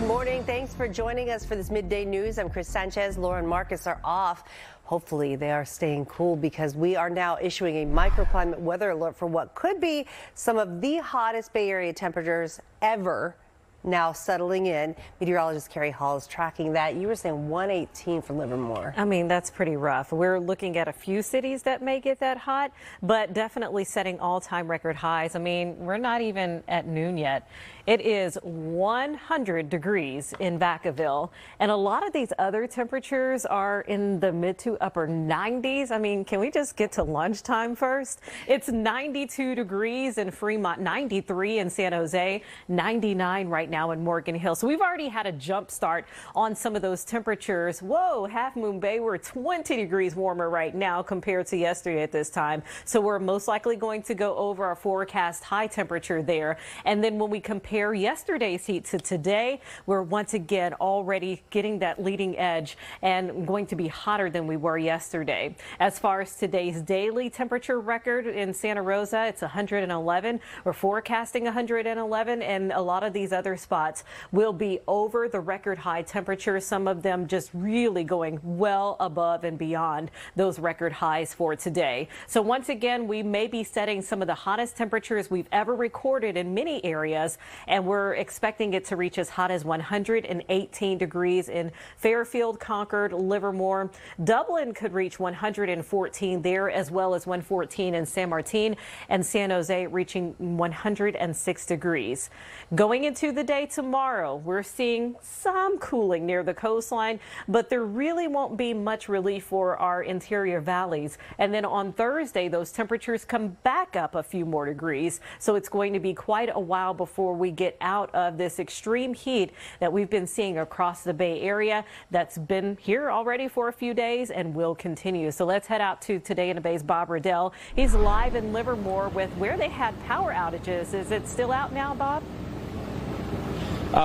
Good morning. Thanks for joining us for this midday news. I'm Chris Sanchez. Laura and Marcus are off. Hopefully they are staying cool because we are now issuing a microclimate weather alert for what could be some of the hottest Bay Area temperatures ever. Now settling in. Meteorologist Kari is tracking that. You were saying 118 for Livermore. I mean, that's pretty rough. We're looking at a few cities that may get that hot, but definitely setting all-time record highs. I mean, we're not even at noon yet. It is 100 degrees in Vacaville, and a lot of these other temperatures are in the mid to upper 90s. I mean, can we just get to lunchtime first? It's 92 degrees in Fremont, 93 in San Jose, 99 right now in Morgan Hill. So we've already had a jump start on some of those temperatures. Whoa, Half Moon Bay, we're 20 degrees warmer right now compared to yesterday at this time. So we're most likely going to go over our forecast high temperature there. And then when we compare yesterday's heat to today, we're once again already getting that leading edge and going to be hotter than we were yesterday. As far as today's daily temperature record in Santa Rosa, it's 111. We're forecasting 111, and a lot of these other spots will be over the record high temperatures, some of them just really going well above and beyond those record highs for today. So once again, we may be setting some of the hottest temperatures we've ever recorded in many areas, and we're expecting it to reach as hot as 118 degrees in Fairfield, Concord, Livermore. Dublin could reach 114 there, as well as 114 in San Martin, and San Jose reaching 106 degrees. Going into the day tomorrow, we're seeing some cooling near the coastline, but there really won't be much relief for our interior valleys. And then on Thursday, those temperatures come back up a few more degrees. So it's going to be quite a while before we get out of this extreme heat that we've been seeing across the Bay Area. That's been here already for a few days and will continue. So let's head out to Today in the Bay's Bob Redell. He's live in Livermore with where they had power outages. Is it still out now, Bob?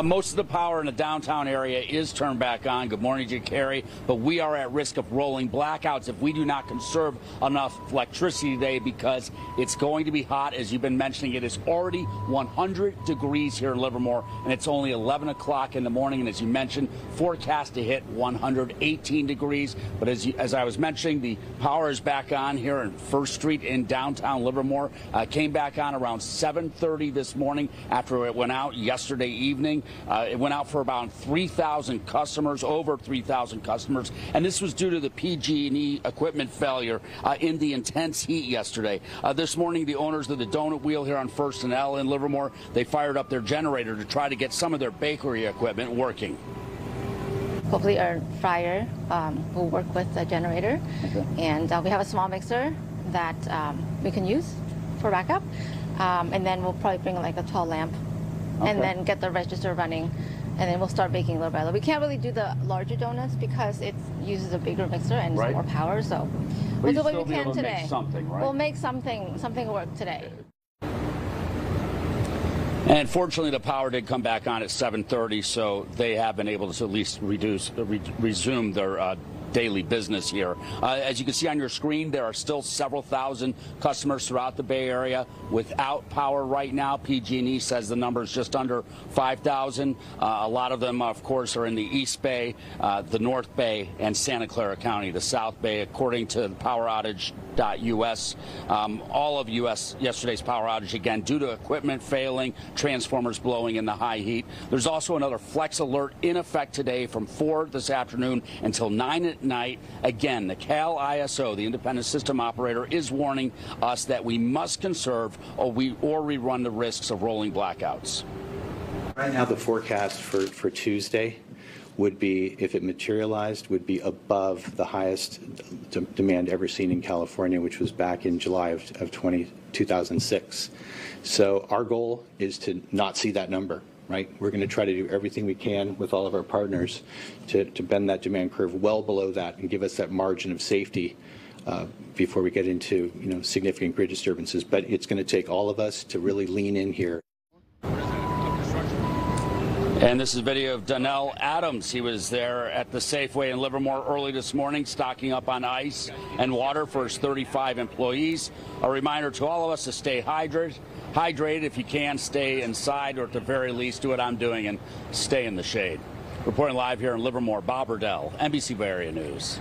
Most of the power in the downtown area is turned back on. Good morning to you, Kari. But we are at risk of rolling blackouts if we do not conserve enough electricity today, because it's going to be hot. As you've been mentioning, it is already 100 degrees here in Livermore, and it's only 11 o'clock in the morning. And as you mentioned, forecast to hit 118 degrees. But as I was mentioning, the power is back on here in First Street in downtown Livermore. Came back on around 7:30 this morning after it went out yesterday evening. It went out for about 3,000 customers, over 3,000 customers, and this was due to the PG&E equipment failure in the intense heat yesterday. This morning, the owners of the Donut Wheel here on First and L in Livermore, they fired up their generator to try to get some of their bakery equipment working. Hopefully our fryer will work with the generator, and we have a small mixer that we can use for backup, and then we'll probably bring like a tall lamp. Okay. And then get the register running, and then we'll start baking little by little. We can't really do the larger donuts because it uses a bigger mixer and more power. So we'll do what we can today. Make something, right? We'll make something work today. And fortunately, the power did come back on at 7:30, so they have been able to at least resume their daily business here. As you can see on your screen, there are still several thousand customers throughout the Bay Area without power right now. PG&E says the number is just under 5,000. A lot of them, of course, are in the East Bay, the North Bay, and Santa Clara County, the South Bay, according to poweroutage.us. All of yesterday's power outage, again, due to equipment failing, transformers blowing in the high heat. There's also another flex alert in effect today from 4 this afternoon until 9 at night. Again, the Cal ISO, the independent system operator, is warning us that we must conserve or we run the risks of rolling blackouts. Right now, the forecast for Tuesday would be, if it materialized, would be above the highest demand ever seen in California, which was back in July of 2006. So our goal is to not see that number. Right, we're going to try to do everything we can with all of our partners to bend that demand curve well below that and give us that margin of safety before we get into significant grid disturbances. But it's going to take all of us to really lean in here. And this is video of Donnell Adams. He was there at the Safeway in Livermore early this morning, stocking up on ice and water for his 35 employees. A reminder to all of us to stay hydrated. If you can, stay inside, or at the very least, do what I'm doing and stay in the shade. Reporting live here in Livermore, Bob Redell, NBC Bay Area News.